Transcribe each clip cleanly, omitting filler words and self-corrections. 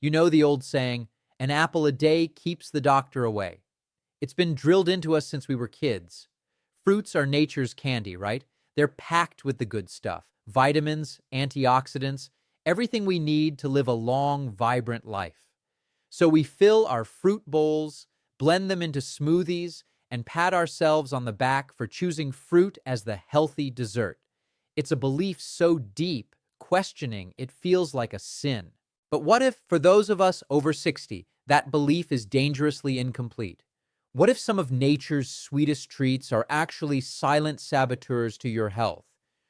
You know the old saying, an apple a day keeps the doctor away. It's been drilled into us since we were kids. Fruits are nature's candy, right? They're packed with the good stuff, vitamins, antioxidants, everything we need to live a long, vibrant life. So we fill our fruit bowls, blend them into smoothies, and pat ourselves on the back for choosing fruit as the healthy dessert. It's a belief so deep, questioning it feels like a sin. But what if, for those of us over 60, that belief is dangerously incomplete? What if some of nature's sweetest treats are actually silent saboteurs to your health?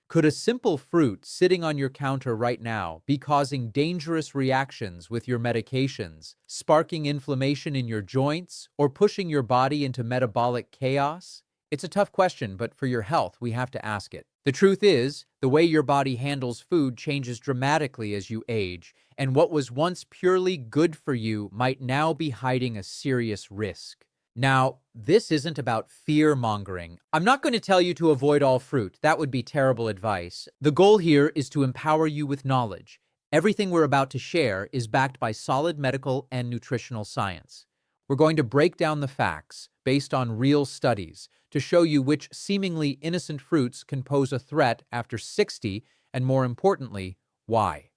Could a simple fruit sitting on your counter right now be causing dangerous reactions with your medications, sparking inflammation in your joints, or pushing your body into metabolic chaos? It's a tough question, but for your health, we have to ask it. The truth is, the way your body handles food changes dramatically as you age, and what was once purely good for you might now be hiding a serious risk. Now, this isn't about fear-mongering. I'm not going to tell you to avoid all fruit. That would be terrible advice. The goal here is to empower you with knowledge. Everything we're about to share is backed by solid medical and nutritional science. We're going to break down the facts based on real studies to show you which seemingly innocent fruits can pose a threat after 60, and more importantly, why.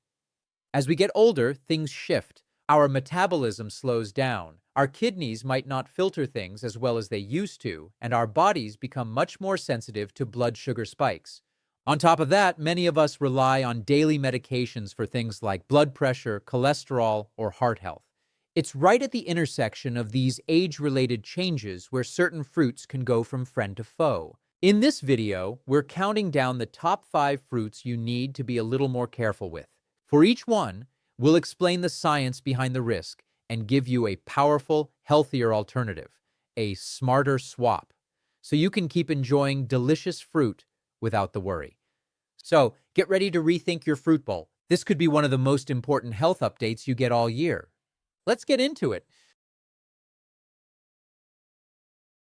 As we get older, things shift. Our metabolism slows down. Our kidneys might not filter things as well as they used to, and our bodies become much more sensitive to blood sugar spikes. On top of that, many of us rely on daily medications for things like blood pressure, cholesterol, or heart health. It's right at the intersection of these age-related changes where certain fruits can go from friend to foe. In this video, we're counting down the top 5 fruits you need to be a little more careful with. For each one, we'll explain the science behind the risk and give you a powerful, healthier alternative, a smarter swap, so you can keep enjoying delicious fruit without the worry. So, get ready to rethink your fruit bowl. This could be one of the most important health updates you get all year. Let's get into it.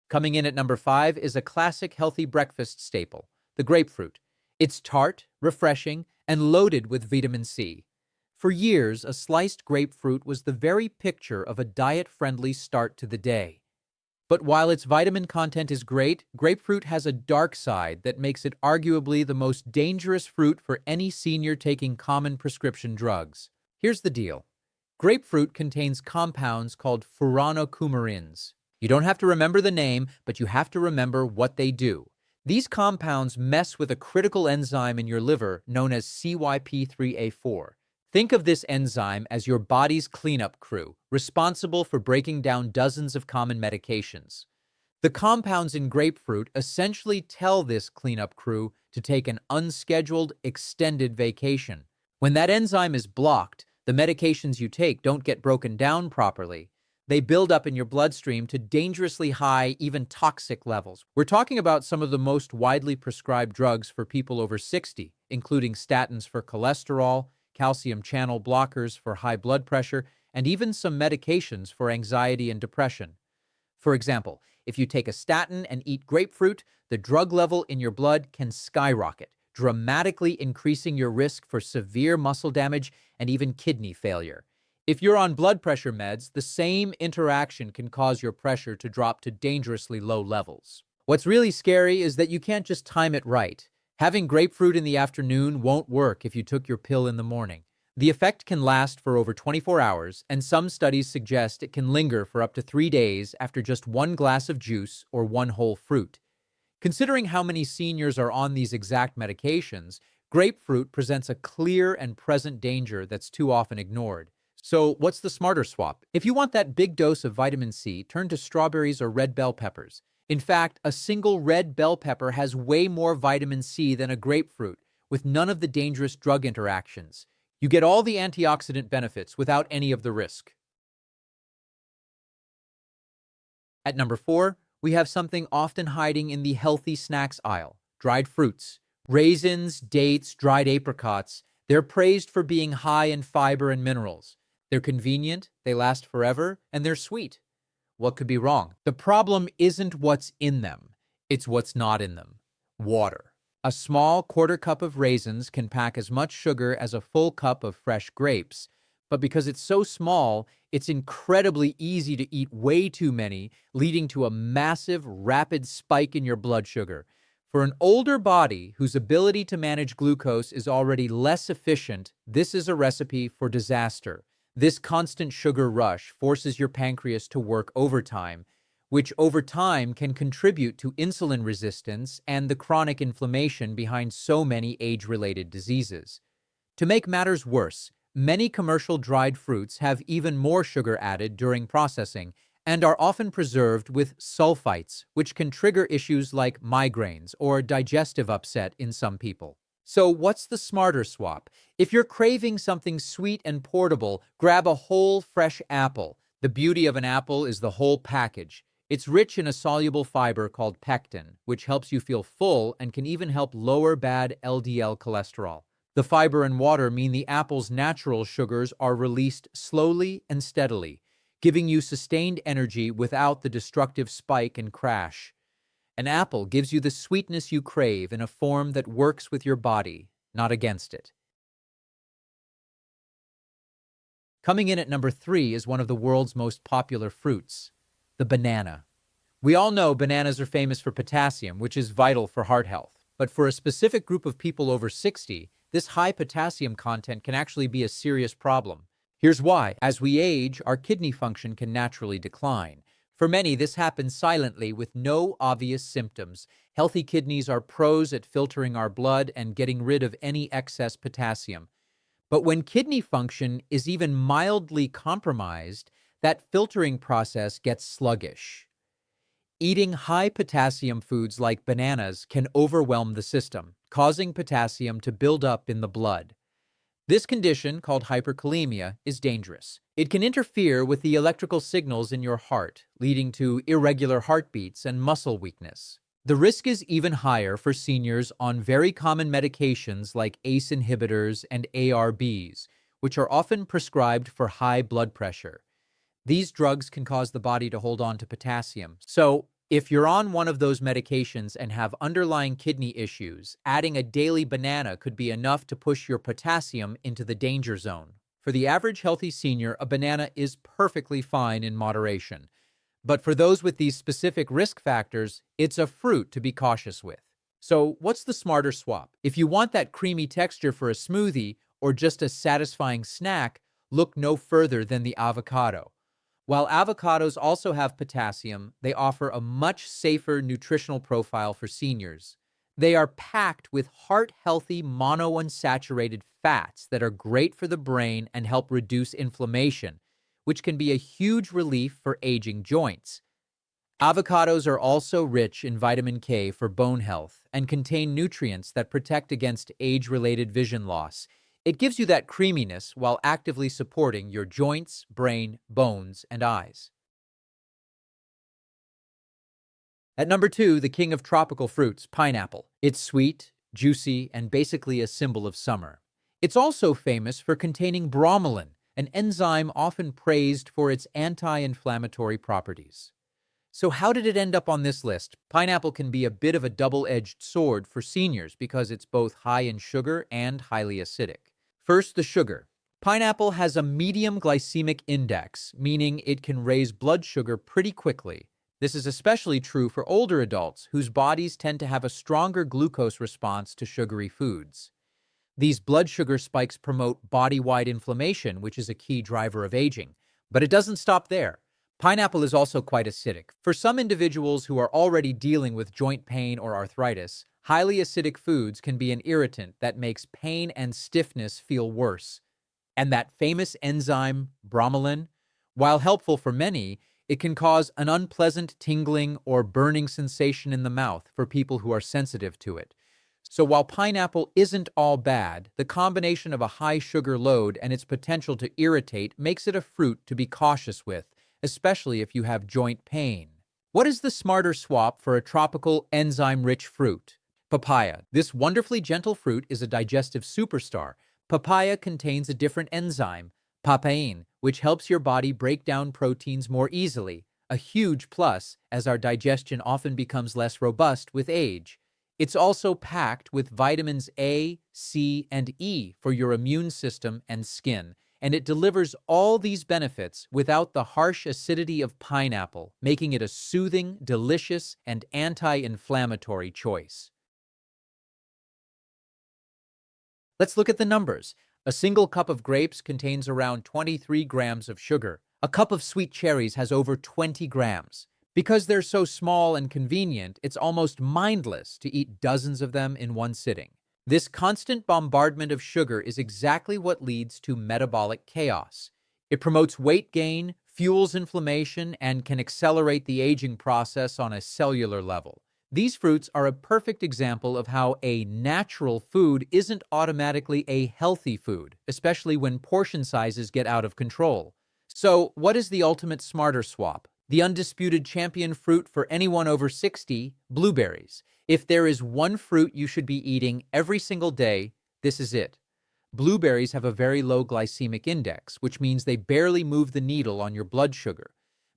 Coming in at number 5 is a classic healthy breakfast staple, the grapefruit. It's tart, refreshing, and loaded with vitamin C. For years, a sliced grapefruit was the very picture of a diet-friendly start to the day. But while its vitamin content is great, grapefruit has a dark side that makes it arguably the most dangerous fruit for any senior taking common prescription drugs. Here's the deal. Grapefruit contains compounds called furanocoumarins. You don't have to remember the name, but you have to remember what they do. These compounds mess with a critical enzyme in your liver known as CYP3A4. Think of this enzyme as your body's cleanup crew, responsible for breaking down dozens of common medications. The compounds in grapefruit essentially tell this cleanup crew to take an unscheduled, extended vacation. When that enzyme is blocked, the medications you take don't get broken down properly. They build up in your bloodstream to dangerously high, even toxic levels. We're talking about some of the most widely prescribed drugs for people over 60, including statins for cholesterol, calcium channel blockers for high blood pressure, and even some medications for anxiety and depression. For example, if you take a statin and eat grapefruit, the drug level in your blood can skyrocket, dramatically increasing your risk for severe muscle damage and even kidney failure. If you're on blood pressure meds, the same interaction can cause your pressure to drop to dangerously low levels. What's really scary is that you can't just time it right. Having grapefruit in the afternoon won't work if you took your pill in the morning. The effect can last for over 24 hours, and some studies suggest it can linger for up to 3 days after just one glass of juice or one whole fruit. Considering how many seniors are on these exact medications, grapefruit presents a clear and present danger that's too often ignored. So what's the smarter swap? If you want that big dose of vitamin C, turn to strawberries or red bell peppers. In fact, a single red bell pepper has way more vitamin C than a grapefruit, with none of the dangerous drug interactions. You get all the antioxidant benefits without any of the risk. At number 4, we have something often hiding in the healthy snacks aisle, dried fruits. Raisins, dates, dried apricots, they're praised for being high in fiber and minerals. They're convenient, they last forever, and they're sweet. What could be wrong? The problem isn't what's in them, it's what's not in them. Water. A small quarter cup of raisins can pack as much sugar as a full cup of fresh grapes, But because it's so small, it's incredibly easy to eat way too many, leading to a massive, rapid spike in your blood sugar. For an older body whose ability to manage glucose is already less efficient, this is a recipe for disaster. This constant sugar rush forces your pancreas to work overtime, which over time can contribute to insulin resistance and the chronic inflammation behind so many age-related diseases. To make matters worse, many commercial dried fruits have even more sugar added during processing and are often preserved with sulfites, which can trigger issues like migraines or digestive upset in some people. So what's the smarter swap? If you're craving something sweet and portable, grab a whole fresh apple. The beauty of an apple is the whole package. It's rich in a soluble fiber called pectin, which helps you feel full and can even help lower bad LDL cholesterol. The fiber and water mean the apple's natural sugars are released slowly and steadily, giving you sustained energy without the destructive spike and crash. An apple gives you the sweetness you crave in a form that works with your body, not against it. Coming in at number 3 is one of the world's most popular fruits, the banana. We all know bananas are famous for potassium, which is vital for heart health. But for a specific group of people over 60, this high potassium content can actually be a serious problem. Here's why. As we age, our kidney function can naturally decline. For many, this happens silently with no obvious symptoms. Healthy kidneys are pros at filtering our blood and getting rid of any excess potassium. But when kidney function is even mildly compromised, that filtering process gets sluggish. Eating high potassium foods like bananas can overwhelm the system, causing potassium to build up in the blood. This condition, called hyperkalemia, is dangerous. It can interfere with the electrical signals in your heart, leading to irregular heartbeats and muscle weakness. The risk is even higher for seniors on very common medications like ACE inhibitors and ARBs, which are often prescribed for high blood pressure. These drugs can cause the body to hold on to potassium. So, if you're on one of those medications and have underlying kidney issues, adding a daily banana could be enough to push your potassium into the danger zone. For the average healthy senior, a banana is perfectly fine in moderation. But for those with these specific risk factors, it's a fruit to be cautious with. So, what's the smarter swap? If you want that creamy texture for a smoothie or just a satisfying snack, look no further than the avocado. While avocados also have potassium, they offer a much safer nutritional profile for seniors. They are packed with heart-healthy monounsaturated fats that are great for the brain and help reduce inflammation, which can be a huge relief for aging joints. Avocados are also rich in vitamin K for bone health and contain nutrients that protect against age-related vision loss. It gives you that creaminess while actively supporting your joints, brain, bones, and eyes. At number 2, the king of tropical fruits, pineapple. It's sweet, juicy, and basically a symbol of summer. It's also famous for containing bromelain, an enzyme often praised for its anti-inflammatory properties. So how did it end up on this list? Pineapple can be a bit of a double-edged sword for seniors because it's both high in sugar and highly acidic. First, the sugar. Pineapple has a medium glycemic index, meaning it can raise blood sugar pretty quickly. This is especially true for older adults whose bodies tend to have a stronger glucose response to sugary foods. These blood sugar spikes promote body-wide inflammation, which is a key driver of aging. But it doesn't stop there. Pineapple is also quite acidic. For some individuals who are already dealing with joint pain or arthritis, highly acidic foods can be an irritant that makes pain and stiffness feel worse. And that famous enzyme, bromelain, while helpful for many, it can cause an unpleasant tingling or burning sensation in the mouth for people who are sensitive to it. So while pineapple isn't all bad, the combination of a high sugar load and its potential to irritate makes it a fruit to be cautious with, especially if you have joint pain. What is the smarter swap for a tropical, enzyme-rich fruit? Papaya. This wonderfully gentle fruit is a digestive superstar. Papaya contains a different enzyme, papain, which helps your body break down proteins more easily, a huge plus as our digestion often becomes less robust with age. It's also packed with vitamins A, C, and E for your immune system and skin, and it delivers all these benefits without the harsh acidity of pineapple, making it a soothing, delicious, and anti-inflammatory choice. Let's look at the numbers. A single cup of grapes contains around 23 grams of sugar. A cup of sweet cherries has over 20 grams. Because they're so small and convenient, it's almost mindless to eat dozens of them in one sitting. This constant bombardment of sugar is exactly what leads to metabolic chaos. It promotes weight gain, fuels inflammation, and can accelerate the aging process on a cellular level. These fruits are a perfect example of how a natural food isn't automatically a healthy food, especially when portion sizes get out of control. So, what is the ultimate smarter swap? The undisputed champion fruit for anyone over 60, blueberries. If there is one fruit you should be eating every single day, this is it. Blueberries have a very low glycemic index, which means they barely move the needle on your blood sugar.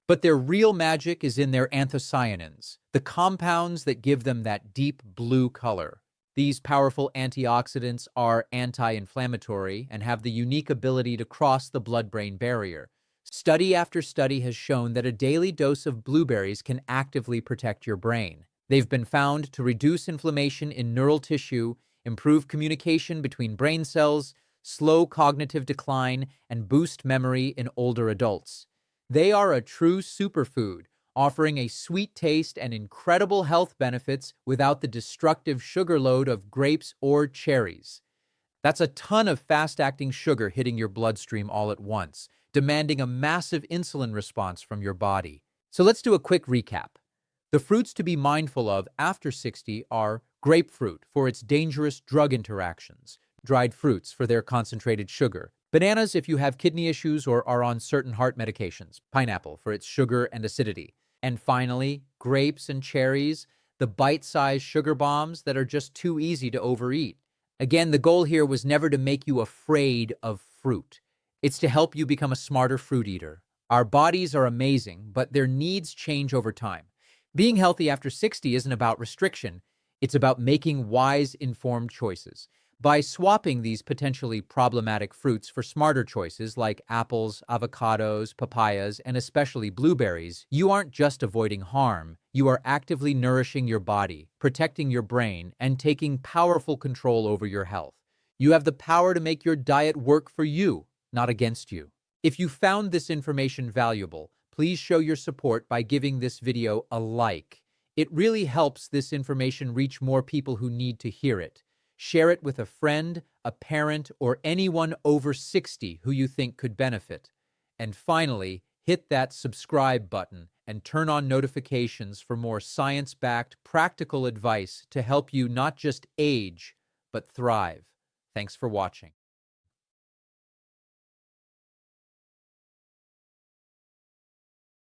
But their real magic is in their anthocyanins, the compounds that give them that deep blue color. These powerful antioxidants are anti-inflammatory and have the unique ability to cross the blood-brain barrier. Study after study has shown that a daily dose of blueberries can actively protect your brain. They've been found to reduce inflammation in neural tissue, improve communication between brain cells, slow cognitive decline, and boost memory in older adults. They are a true superfood, offering a sweet taste and incredible health benefits without the destructive sugar load of grapes or cherries. That's a ton of fast-acting sugar hitting your bloodstream all at once, demanding a massive insulin response from your body. So let's do a quick recap. The fruits to be mindful of after 60 are grapefruit for its dangerous drug interactions, dried fruits for their concentrated sugar, bananas if you have kidney issues or are on certain heart medications, pineapple for its sugar and acidity, and finally, grapes and cherries, the bite-sized sugar bombs that are just too easy to overeat. Again, the goal here was never to make you afraid of fruit. It's to help you become a smarter fruit eater. Our bodies are amazing, but their needs change over time. Being healthy after 60 isn't about restriction. It's about making wise, informed choices. By swapping these potentially problematic fruits for smarter choices like apples, avocados, papayas, and especially blueberries, you aren't just avoiding harm. You are actively nourishing your body, protecting your brain, and taking powerful control over your health. You have the power to make your diet work for you, not against you. If you found this information valuable, please show your support by giving this video a like. It really helps this information reach more people who need to hear it. Share it with a friend, a parent, or anyone over 60 who you think could benefit. And finally, hit that subscribe button and turn on notifications for more science-backed, practical advice to help you not just age, but thrive. Thanks for watching.